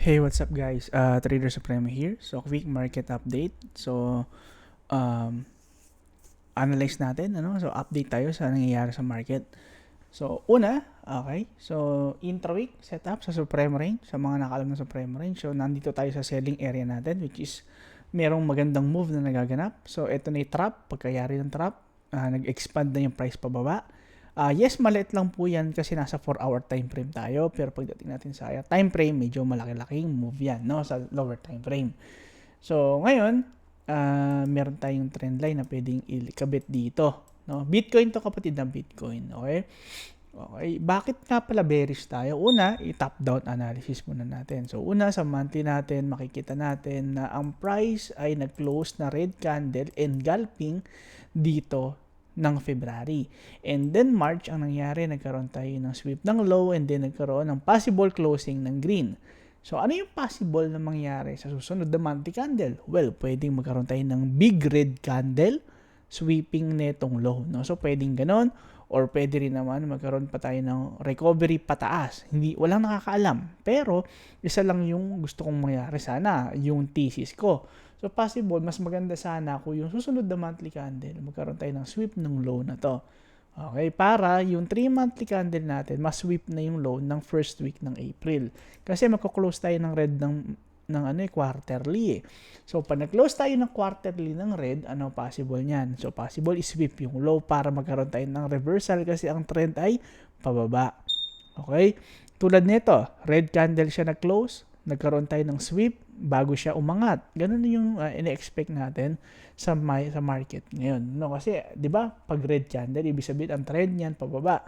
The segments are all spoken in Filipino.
Hey, what's up guys? Trader Supremo here. So, quick market update. So, um, analyze natin, ano? So, update tayo sa nangyayari sa market. So, una, okay. So, intra-week setup sa Supremo Range. Sa mga nakalam ng Supremo Range. So, nandito tayo sa selling area natin, which is merong magandang move na nagaganap. So, ito na yung trap. Pagkayari ng trap, nag-expand na yung price pababa. Yes, maliit lang po yan kasi nasa 4-hour time frame tayo. Pero pagdating natin sa time frame, medyo malaki-laking move yan, no? Sa lower time frame. So, ngayon, meron tayong trend line na pwedeng ikabit dito. No? Bitcoin to, kapatid ng Bitcoin. Okay? Okay, bakit nga pala bearish tayo? Una, i-top down analysis muna natin. So, una sa monthly natin, makikita natin na ang price ay nag-close na red candle engulfing dito ng February. And then March, ang nangyari, nagkaroon tayo ng sweep ng low and then nagkaroon ng possible closing ng green. So, ano yung possible na mangyari sa susunod na monthly candle? Well, pwedeng magkaroon tayo ng big red candle sweeping netong low. No? So, pwedeng ganon. Or pwede rin naman magkaroon pa tayo ng recovery pataas. Walang nakakaalam. Pero, isa lang yung gusto kong mangyari sana, yung thesis ko. So, possible, mas maganda sana kung yung susunod na monthly candle, magkaroon tayo ng sweep ng low na to. Okay, para yung 3 monthly candle natin, mas-sweep na yung low ng first week ng April. Kasi magko-close tayo ng red ng quarterly eh. So, pag nag-close tayo ng quarterly ng red, ano possible niyan? So, possible i-sweep yung low para magkaroon tayo ng reversal kasi ang trend ay pababa. Okay? Tulad nito, red candle siya nag-close, nagkaroon tayo ng sweep bago siya umangat. Ganun yung ina-expect natin sa market ngayon. No, kasi 'di ba, pag red candle, ibig sabihin ang trend niyan pababa.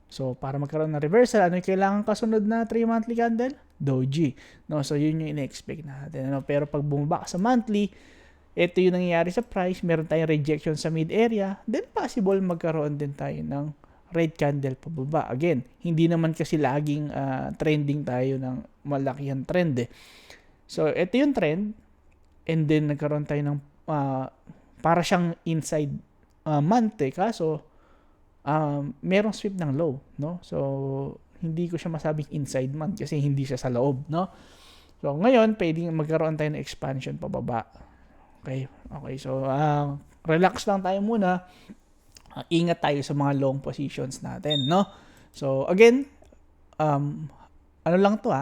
So, para magkaroon ng reversal, ano yung kailangan kasunod na 3 monthly candle? Doji. No, so yun yung ina-expect natin. No? Pero pag bumaba sa monthly, ito yung nangyayari sa price, meron tayong rejection sa mid area, then possible magkaroon din tayo ng red candle pababa. Again, hindi naman kasi laging trending tayo ng malakihan trend eh. So, ito yung trend, and then nagkaroon tayo ng para siyang inside month eh. Kaso, merong sweep ng low, no? So, hindi ko siya masabing inside month kasi hindi siya sa loob, no? So, ngayon, pwedeng magkaroon tayo ng expansion pababa. Okay? Okay, so, relax lang tayo muna. Ingat tayo sa mga long positions natin, no? So, again, ano lang to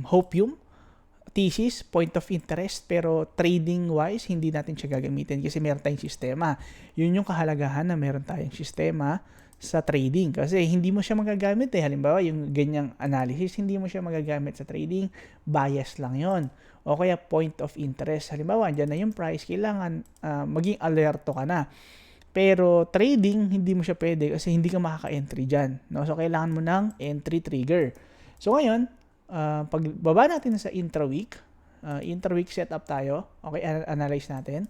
hopium, thesis, point of interest, pero trading wise, hindi natin siya gagamitin kasi meron tayong sistema. Yun yung kahalagahan na meron tayong sistema sa trading kasi hindi mo siya magagamit eh. Halimbawa, yung ganyang analysis, hindi mo siya magagamit sa trading, bias lang yon. O kaya point of interest. Halimbawa, dyan na yung price, kailangan maging alerto ka na. Pero trading, hindi mo siya pwede kasi hindi ka makaka-entry dyan. No? So, kailangan mo ng entry trigger. So, ngayon, pag baba natin sa intra-week setup tayo, okay, analyze natin.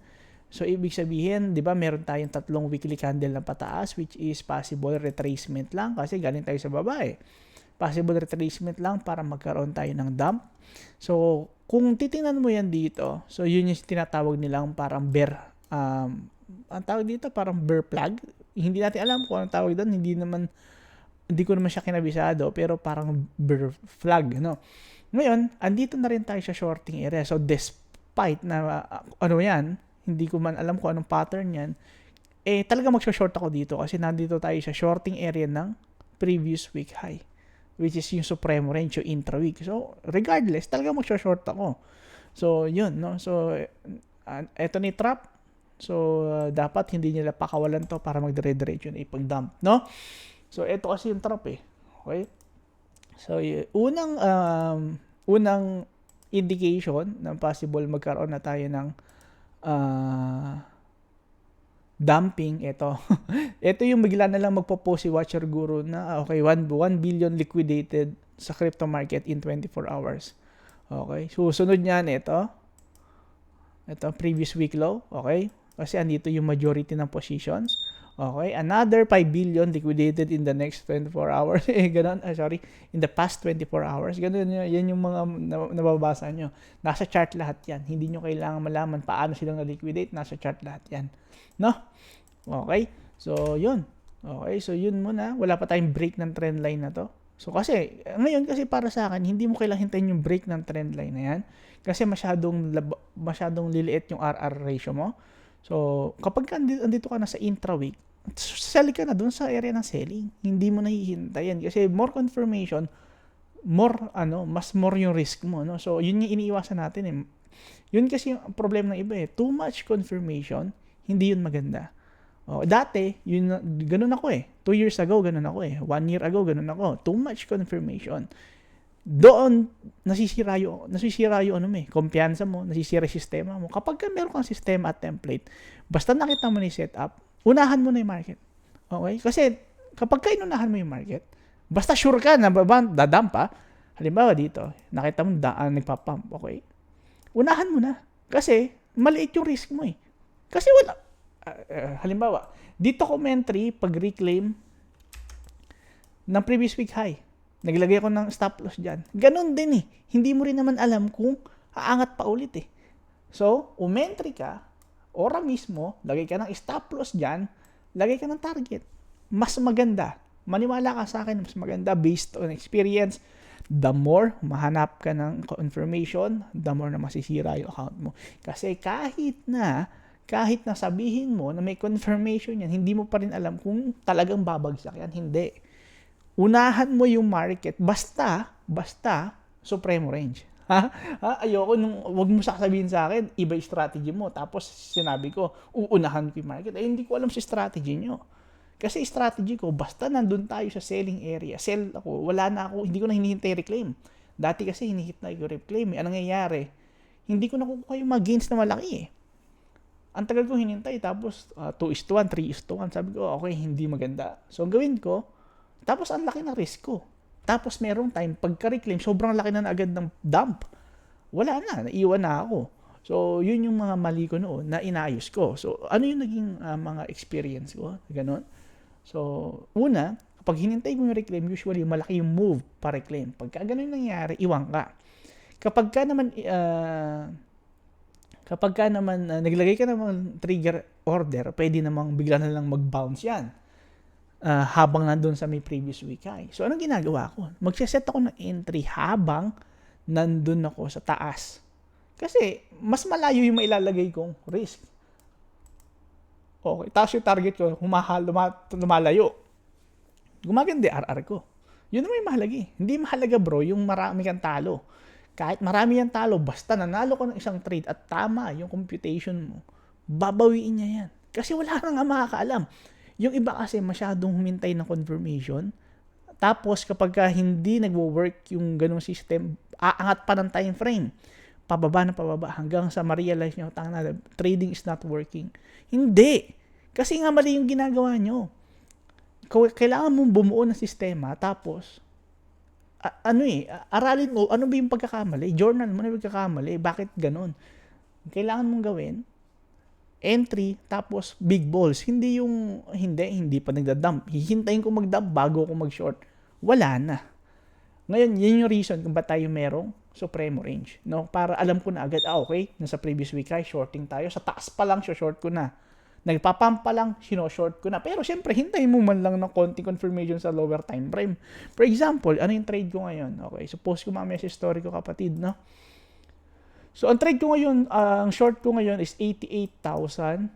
So, ibig sabihin, di ba, meron tayong 3 weekly candle na pataas, which is possible retracement lang kasi galing tayo sa baba eh. Possible retracement lang para magkaroon tayo ng dump. So, kung titingnan mo yan dito, so yun yung tinatawag nilang parang bear, ang tawag dito parang bear flag. Hindi natin alam kung anong tawag doon, hindi ko naman siya kinabisado, pero parang bear flag, no? Ngayon, andito na rin tayo sa shorting area. So, despite na, hindi ko man alam kung anong pattern yan, talaga mag-short ako dito kasi nandito tayo sa shorting area ng previous week high, which is yung supremo range, yung intra-week. So, regardless, talaga mag-short ako. So, yun, no? So, eto ni trap. So, dapat hindi nila pakawalan to para magdire-diretso na ipag-dump, no? So, ito kasi yung trap eh. Okay? So, unang indication na possible magkaroon na tayo ng dumping, ito. Ito yung bigla na lang magpo-post si Watcher Guru na, okay, 1 billion liquidated sa crypto market in 24 hours. Okay? Susunod niyan, ito. Ito, previous week low. Okay? Kasi andito yung majority ng positions. Okay, another 5 billion liquidated in the next 24 hours. Ganun, in the past 24 hours. Ganun, yan yung mga nababasa nyo. Nasa chart lahat yan. Hindi nyo kailangan malaman paano silang na-liquidate. Nasa chart lahat yan. No? Okay, so yun. Okay, so yun muna. Wala pa tayong break ng trend line na to. So kasi, ngayon kasi para sa akin, hindi mo kailangan hintayin yung break ng trend line na yan. Kasi masyadong liliit yung RR ratio mo. So, kapag andito ka na sa intra-week, sell ka na dun sa area ng selling. Hindi mo nahihintayin. Kasi more confirmation, mas more yung risk mo. No? So, yun yung iniiwasan natin eh. Yun kasi yung problem ng iba eh. Too much confirmation, hindi yun maganda. Dati, ganun ako eh. 2 years ago, ganun ako eh. 1 year ago, ganun ako. Too much confirmation. Doon, nasisira yung kumpiyansa mo, nasisira yung sistema mo. Kapag meron kang sistema at template, basta nakita mo na yung setup, unahan mo na yung market. Okay? Kasi, kapag inunahan mo yung market, basta sure ka na dadump pa. Halimbawa dito, nakita mo nagpapump. Okay? Unahan mo na. Kasi, maliit yung risk mo eh. Kasi halimbawa, dito commentary, pag-reclaim ng previous week high. Naglagay ako ng stop loss dyan. Ganon din eh. Hindi mo rin naman alam kung aangat pa ulit eh. So, umentry ka, ora mismo, lagay ka ng stop loss dyan, lagay ka ng target. Mas maganda. Maniwala ka sa akin, mas maganda based on experience. The more mahanap ka ng confirmation, the more na masisira yung account mo. Kasi kahit na sabihin mo na may confirmation yan, hindi mo pa rin alam kung talagang babagsak yan. Hindi. Unahan mo yung market basta supremo range. Ayoko wag mo sasabihin sa akin, iba yung strategy mo. Tapos sinabi ko, uunahan ko yung market. Hindi ko alam si strategy nyo. Kasi strategy ko, basta nandun tayo sa selling area, sell ako, hindi ko na hinihintay reclaim. Dati kasi hinihit na yung reclaim. Anong nangyayari? Hindi ko nakukuha yung mga gains na malaki eh. Ang tagal ko hinintay, tapos 2:1, 3:1, sabi ko, okay, hindi maganda. So, ang gawin ko, tapos ang laki ng risk ko. Tapos merong time, pagka-reclaim, sobrang laki na agad ng dump. Wala na, naiwan na ako. So, yun yung mga mali ko noon na inayos ko. So, ano yung naging mga experience ko? Ganon. So, una, kapag hinintay mo yung reclaim, usually malaki yung move para reclaim. Pagka ganon nangyari, iwan ka. Kapag ka naman naglagay ka naman trigger order, pwede namang bigla na lang mag-bounce yan habang nandun sa may previous week high. So, anong ginagawa ko? Magsiset ako ng entry habang nandun ako sa taas. Kasi, mas malayo yung mailalagay kong risk. Okay, tapos yung target ko, lumalayo. Gumaganda RR ko. Yun naman yung mahalaga eh. Hindi mahalaga bro, yung marami kang talo. Kahit marami yan talo, basta nanalo ko ng isang trade at tama yung computation mo, babawiin niya yan. Kasi wala nang makakaalam. Yung iba kasi masyadong humintay ng confirmation. Tapos kapag hindi nagwo-work yung ganung system, aangat pa ng time frame. Pababa hanggang sa ma-realize nyo, trading is not working. Hindi. Kasi nga mali yung ginagawa nyo. Kailangan mong bumuo ng sistema, tapos aralin mo, ano ba yung pagkakamali? Journal mo na yung pagkakamali. Bakit ganun? Kailangan mong gawin, entry, tapos big balls. Hindi pa nagdadump. Hihintayin ko mag-dump bago ako mag-short. Wala na. Ngayon, yun yung reason kung ba tayo merong supremo range. No? Para alam ko na agad, okay, nasa previous week ay shorting tayo. Sa taas pa lang, short ko na. Nagpapump pa lang, short ko na. Pero syempre, hintayin mo man lang ng konting confirmation sa lower time frame. For example, ano yung trade ko ngayon? Okay, suppose ko mamaya sa story ko kapatid, no? So, ang trade ko ngayon, ang short ko ngayon is 88,000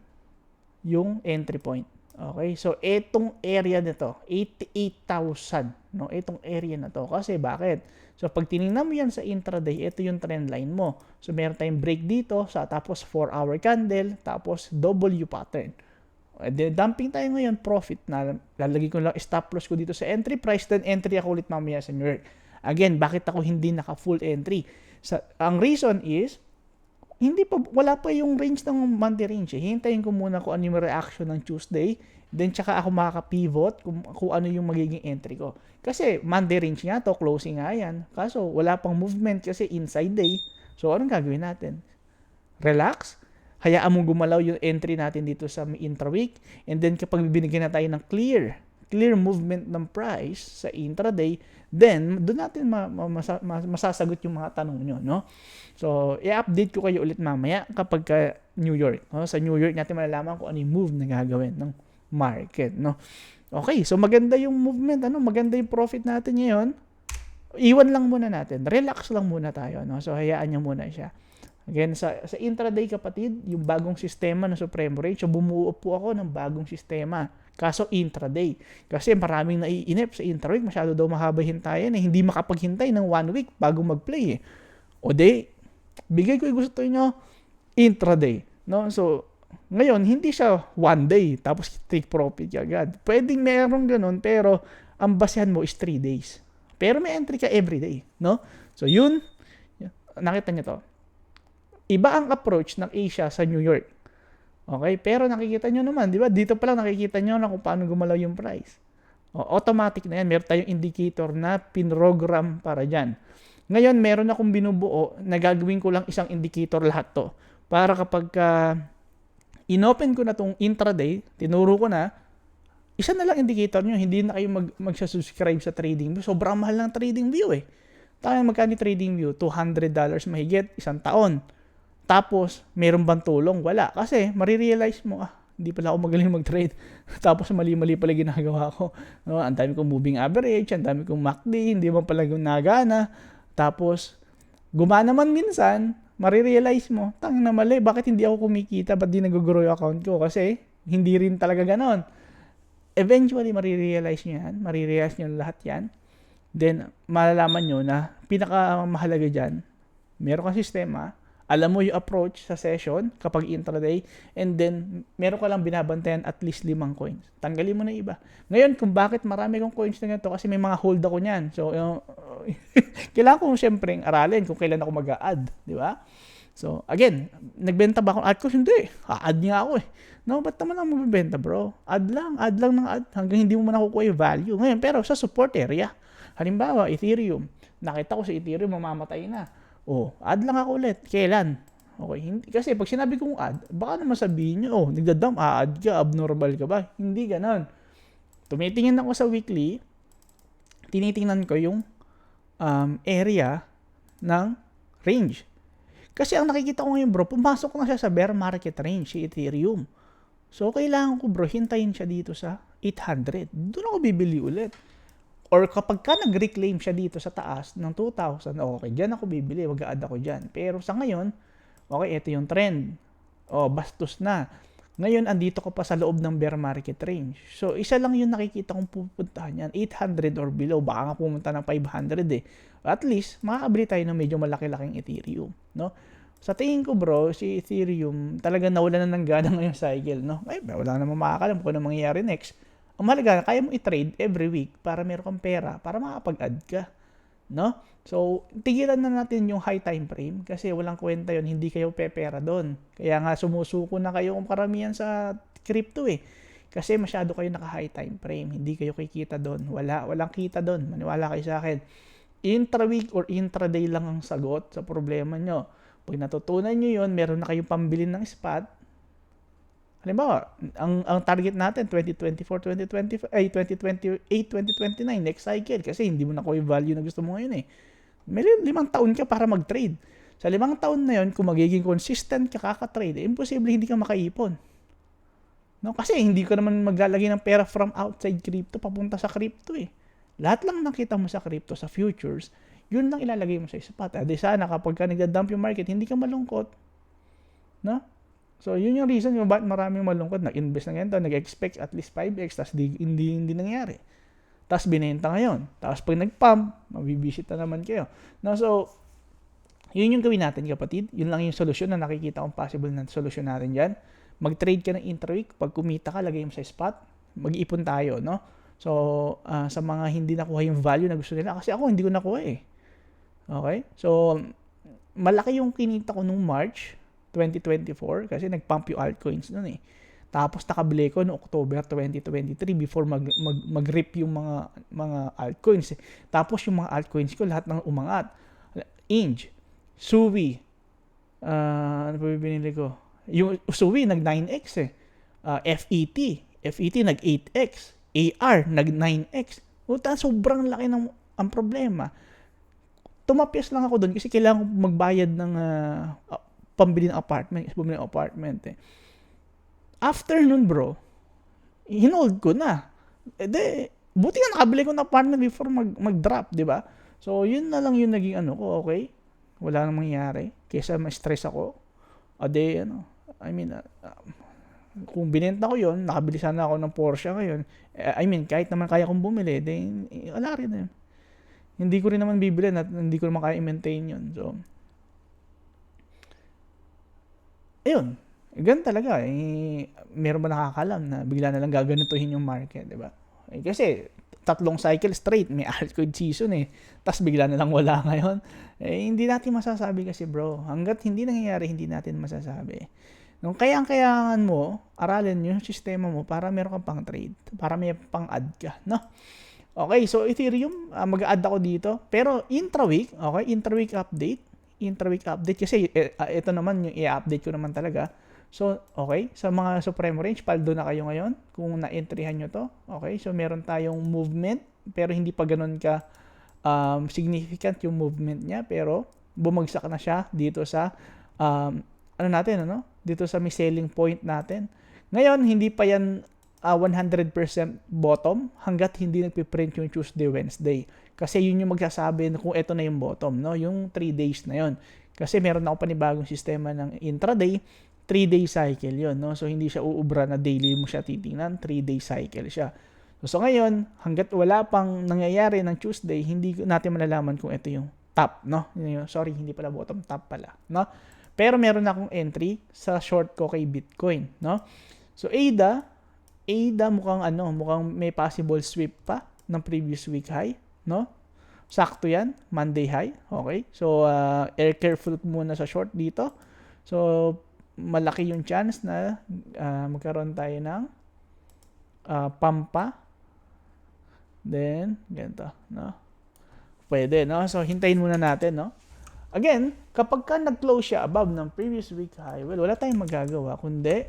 yung entry point. Okay, so etong area nito, 88,000, no? Etong area na to. Kasi bakit? So, pag tinignan mo yan sa intraday, ito yung trend line mo. So, meron tayong break dito, tapos 4-hour candle, tapos W pattern. Dumping tayo ngayon, profit na. Lalagay ko lang stop loss ko dito sa entry price, then entry ako ulit mamaya sa New York. Again, bakit ako hindi naka-full entry? Ang reason is, wala pa yung range ng Monday range. Hintayin ko muna kung ano yung reaction ng Tuesday, then tsaka ako makaka-pivot kung ano yung magiging entry ko. Kasi Monday range nga to, closing nga yan. Kaso wala pang movement kasi inside day. So anong gagawin natin? Relax. Hayaan mo gumalaw yung entry natin dito sa intra-week. And then kapag binigyan na tayo ng clear movement ng price sa intraday, then doon natin masasagot yung mga tanong nyo, no? So, i-update ko kayo ulit mamaya kapag New York. No? Sa New York natin malalaman kung ano yung move na gagawin ng market, no? Okay, so maganda yung movement, maganda yung profit natin ngayon. Iwan lang muna natin. Relax lang muna tayo, no? So hayaan niyo muna siya. Again, sa intraday kapatid, yung bagong sistema ng Supreme Rate, so bumuo po ako ng bagong sistema. Kaso intraday. Kasi maraming naiinip sa intraweek, masyado daw mahaba hintayan, hindi makapaghintay ng 1 week bago mag-play. O di, bigay ko yung gusto nyo, intraday. No? So, ngayon, hindi siya 1 day, tapos take profit agad. Pwedeng meron ganun, pero ang basehan mo is 3 days. Pero may entry ka every day. No? So, yun, nakita nyo to. Iba ang approach ng Asia sa New York. Okay? Pero nakikita nyo naman, di ba? Dito pa lang nakikita nyo na kung paano gumalaw yung price. Automatic na yan. Meron tayong indicator na pinrogram para dyan. Ngayon, meron akong binubuo na gagawin ko lang isang indicator lahat to. Para kapag inopen ko na tong intraday, tinuro ko na, isa na lang indicator nyo. Hindi na kayo magsasubscribe sa TradingView. Sobrang mahal ng TradingView eh. Tayo magkano TradingView? $200 mahigit, isang taon. Tapos, meron bang tulong? Wala. Kasi, marirealize mo, hindi pala ako magaling mag-trade. Tapos, mali-mali pala ginagawa ko. No? Ang dami kong moving average, ang dami kong MACD, hindi man pala nagana. Tapos, gumana man minsan, marirealize mo, tangina na mali, bakit hindi ako kumikita? Ba't di nag-grow yung account ko? Kasi, hindi rin talaga ganon. Eventually, marirealize nyo yan. Marirealize nyo lahat yan. Then, malalaman nyo na pinakamahalaga dyan, meron kang sistema, alam mo yung approach sa session kapag intraday, and then meron ka lang binabantayan at least 5 coins. Tanggalin mo na iba. Ngayon, kung bakit marami kong coins na ganito, kasi may mga hold ako niyan. So, kailangan ko siyempre aralin kung kailan ako mag-a-add. Di ba? So, again, nagbenta ba akong add ko? Hindi. A-add nga ako eh. No, ba't naman ako magbibenta, bro? Add lang ng add hanggang hindi mo man nakukuha yung value. Ngayon, pero sa support area, halimbawa, Ethereum. Nakita ko sa Ethereum, mamamatay na. Add lang ako ulit. Kailan? Okay, hindi. Kasi pag sinabi kong add, baka naman sabihin nyo, nagdadump, add ka, abnormal ka ba? Hindi ganon. Tumitingin ako sa weekly, tinitingnan ko yung area ng range. Kasi ang nakikita ko ngayon, bro, pumasok na siya sa bear market range, si Ethereum. So, kailangan ko, bro, hintayin siya dito sa 800. Doon ako bibili ulit. Or kapag ka nag-reclaim siya dito sa taas ng 2,000, okay, dyan ako bibili, wag-a-add ako dyan. Pero sa ngayon, okay, ito yung trend. Bastos na. Ngayon, andito ko pa sa loob ng bear market range. So, isa lang yung nakikita kong pupuntahan yan, 800 or below. Baka nga pumunta ng 500 eh. At least, makakabili tayo ng medyo malaki-laking Ethereum. No? Sa tingin ko, bro, si Ethereum talagang nawala na ng gana ngayong cycle. No? Ay, wala namang makakalam kung ano mangyayari next. Ang mahalaga, kaya mo i-trade every week para meron kang pera, para makapag-add ka. No? So, tigilan na natin yung high time frame kasi walang kwenta yun, hindi kayo pepera doon. Kaya nga sumusuko na kayo kung karamihan sa crypto eh. Kasi masyado kayo naka-high time frame, hindi kayo kikita doon. Walang kita doon, maniwala kayo sa akin. Intra-week or intraday lang ang sagot sa problema nyo. Pag natutunan nyo yun, meron na kayong pambili ng spot. Halimbawa, ang target natin 2028, 2029 next cycle kasi hindi mo nakuha yung value na gusto mo ngayon eh. May 5 taon ka para mag-trade. Sa 5 taon na yon, kung magiging consistent ka kaka-trade, imposible hindi ka makaipon. No? Kasi hindi ka naman maglalagay ng pera from outside crypto papunta sa crypto eh. Lahat lang nakita mo sa crypto, sa futures, yun lang ilalagay mo sa spot. Di sana kapag ka nagda-dump yung market, hindi ka malungkot. No? So, yun yung reason kung bakit maraming malungkot. Nag-invest na ganito, nag-expect at least 5x, tapos hindi nangyari. Tapos binenta ngayon. Tapos pag nag-pump, mabibisit na naman kayo. No, so, yun yung gawin natin, kapatid. Yun lang yung solusyon na nakikita kong possible na solusyon natin dyan. Mag-trade ka ng intra-week. Pag kumita ka, lagay mo sa spot. Mag-ipon tayo, no? So, sa mga hindi nakuha yung value na gusto nila, kasi ako hindi ko nakuha eh. Okay? So, malaki yung kinita ko nung March 2024 kasi nag-pump yung altcoins nun eh. Tapos nakabili ko noong October 2023 before mag-rip yung mga altcoins eh. Tapos yung mga altcoins ko lahat ng umangat. Inge, Suwi, ano pa binili ko? Yung Suwi nag 9x eh. FET nag 8x. AR nag 9x. Sobrang laki ng ang problema. Tumapyas lang ako doon kasi kailangan magbayad ng pambili ng apartment eh. After nun, bro, hinold ko na. Buti nga nakabili ko na partner before mag-drop, di ba? So, yun na lang yung naging ano ko, okay? Wala nang mangyari. Kesa ma-stress ako. Kung binenta ko yun, nakabili sana ako ng Porsche ngayon. Kahit naman kaya kong bumili, then, wala rin eh. Hindi ko rin naman bibili at hindi ko naman kaya i-maintain yun. So, ayun. Ganun talaga. Meron ba nakakalam na bigla na lang gaganituhin yung market, di ba? Kasi, 3 cycle straight, may altcoin season eh. Tapos bigla na lang wala ngayon. Hindi natin masasabi kasi bro. Hanggat hindi nangyayari, hindi natin masasabi. Nung kayang-kayangan mo, aralin yung sistema mo para meron kang pang trade. Para may pang add ka, no? Okay, so Ethereum, mag-add ako dito. Pero intra-week, okay, intra-week update kasi ito naman yung i-update ko naman talaga. So, okay, sa mga Supreme Range, paldo na kayo ngayon kung na-entryhan nyo to. Okay, so meron tayong movement, pero hindi pa ganun ka significant yung movement niya, pero bumagsak na siya dito sa dito sa may selling point natin. Ngayon, hindi pa yan 100% bottom hanggat hindi nagpiprint yung Tuesday, Wednesday. Kasi yun yung magsasabi kung ito na yung bottom, no? Yung 3 days na yun. Kasi meron ako panibagong sistema ng intraday, 3-day cycle yun, no? So, hindi siya uubra na daily mo siya titingnan, 3-day cycle siya. So, ngayon, hanggat wala pang nangyayari ng Tuesday, hindi natin malalaman kung ito yung top, no? Sorry, hindi pala bottom, top pala, no? Pero meron akong entry sa short ko kay Bitcoin, no? So, ADA mukhang may possible sweep pa ng previous week high, no? Sakto yan, Monday high, okay? So, air careful muna sa short dito. So, malaki yung chance na magkaroon tayo ng pampa. Then, ganito, no? Pwede, no? So, hintayin muna natin, no? Again, kapag ka nag-close siya above ng previous week high, well, wala tayong magagawa, kundi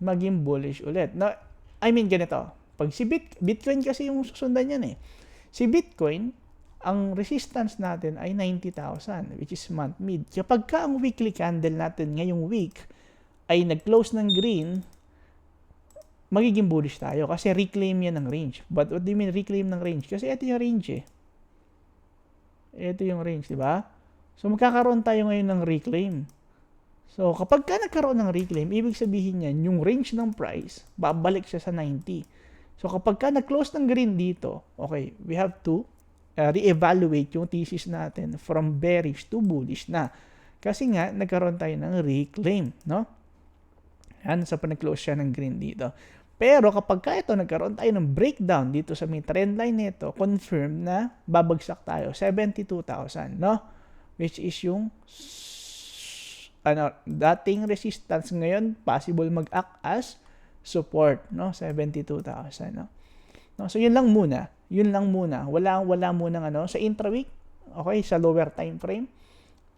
maging bullish ulit. No, ganito. Pag si Bitcoin kasi yung susundan yan eh. Si Bitcoin, ang resistance natin ay 90,000, which is month mid. Kapag ka ang weekly candle natin ngayong week ay nag-close ng green, magiging bullish tayo kasi reclaim yan ng range. But what do you mean reclaim ng range? Kasi ito yung range eh. Ito yung range, di ba? So, magkakaroon tayo ngayon ng reclaim. So, kapag ka nagkaroon ng reclaim, ibig sabihin yan, yung range ng price, babalik siya sa 90. So, kapag ka nag-close ng green dito, okay, we have to re-evaluate yung thesis natin from bearish to bullish na. Kasi nga, nagkaroon tayo ng reclaim, no? Yan, so nag-close siya ng green dito. Pero kapag ka ito, nagkaroon tayo ng breakdown dito sa may trend line nito, confirm na babagsak tayo, 72,000, no? Which is yung dating resistance ngayon, possible mag-act as support, no? 72,000, no? So, yun lang muna. Wala muna sa intra-week, okay, sa lower time frame,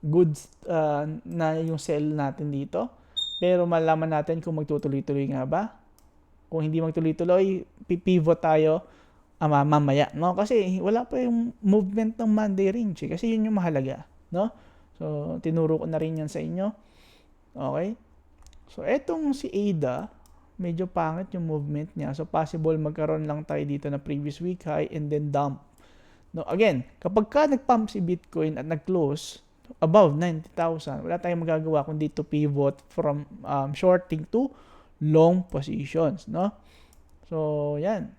goods na yung sell natin dito. Pero malaman natin kung magtutuloy-tuloy nga ba. Kung hindi magtuloy-tuloy, pivot tayo mamaya, no? Kasi wala pa yung movement ng Monday range, kasi yun yung mahalaga, no? So, tinuro ko na rin yan sa inyo. Okay? So, etong si ADA, medyo pangit yung movement niya. So, possible magkaroon lang tayo dito na previous week high and then dump. No, again, kapag ka nag-pump si Bitcoin at nag-close above 90,000, wala tayong magagawa kundi to pivot from shorting to long positions, no? So, yan.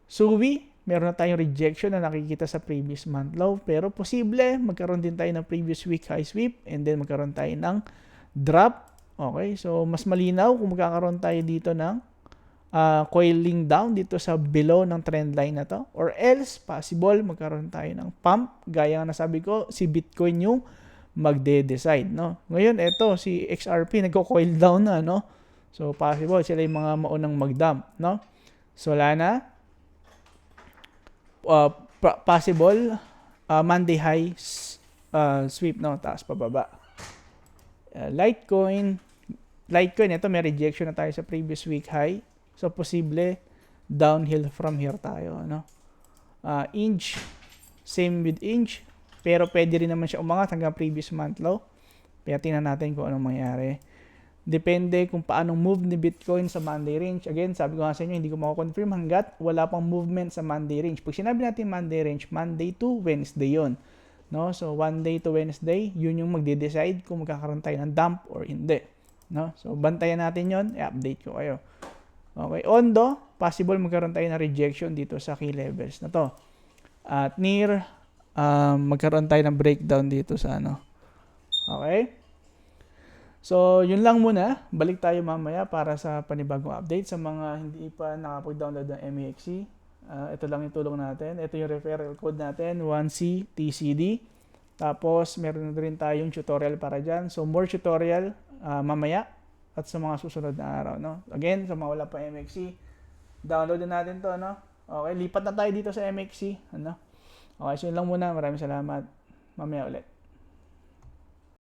SUI, meron na tayong rejection na nakikita sa previous month low, pero posible magkaroon din tayo ng previous week high sweep and then magkaroon tayo ng drop. Okay, so mas malinaw kung magkakaroon tayo dito ng coiling down dito sa below ng trend line na to, or else possible magkaroon tayo ng pump gaya nga nasabi ko, si Bitcoin yung magde-decide, no? Ngayon eto si XRP nagko-coil down na, no? So possible sila yung mga maunang mag-dump, no? So Solana possible Monday high sweep, no? Taas pababa. Litecoin, ito may rejection na tayo sa previous week high. So, posible downhill from here tayo, no? Inch, same with inch. Pero pwede rin naman siya umangat hanggang previous month low. Pero tingnan natin kung anong mangyari. Depende kung paanong move ni Bitcoin sa Monday range. Again, sabi ko nga sa inyo, hindi ko mako-confirm hanggat wala pang movement sa Monday range. Pag sinabi natin Monday range, Monday to Wednesday yon. No? So, one day to Wednesday, yun yung magde-decide kung magkakaroon tayo ng dump or hindi. No? So, bantayan natin yon, i-update ko kayo. Okay, Ondo, possible magkaroon tayo ng rejection dito sa key levels na to. At near, magkaroon tayo ng breakdown dito sa ano. Okay? So, yun lang muna. Balik tayo mamaya para sa panibagong update. Sa mga hindi pa nakapag-download ng MEXC, ito lang yung tulong natin. Ito yung referral code natin, 1CTCD. Tapos, meron na rin tayong tutorial para dyan. So, more tutorial mamaya at sa mga susunod na araw. No? Again, sa mga wala pa MEXC, download na natin to. No? Okay, lipat na tayo dito sa MEXC. Ano? Okay, so yun lang muna. Maraming salamat. Mamaya ulit.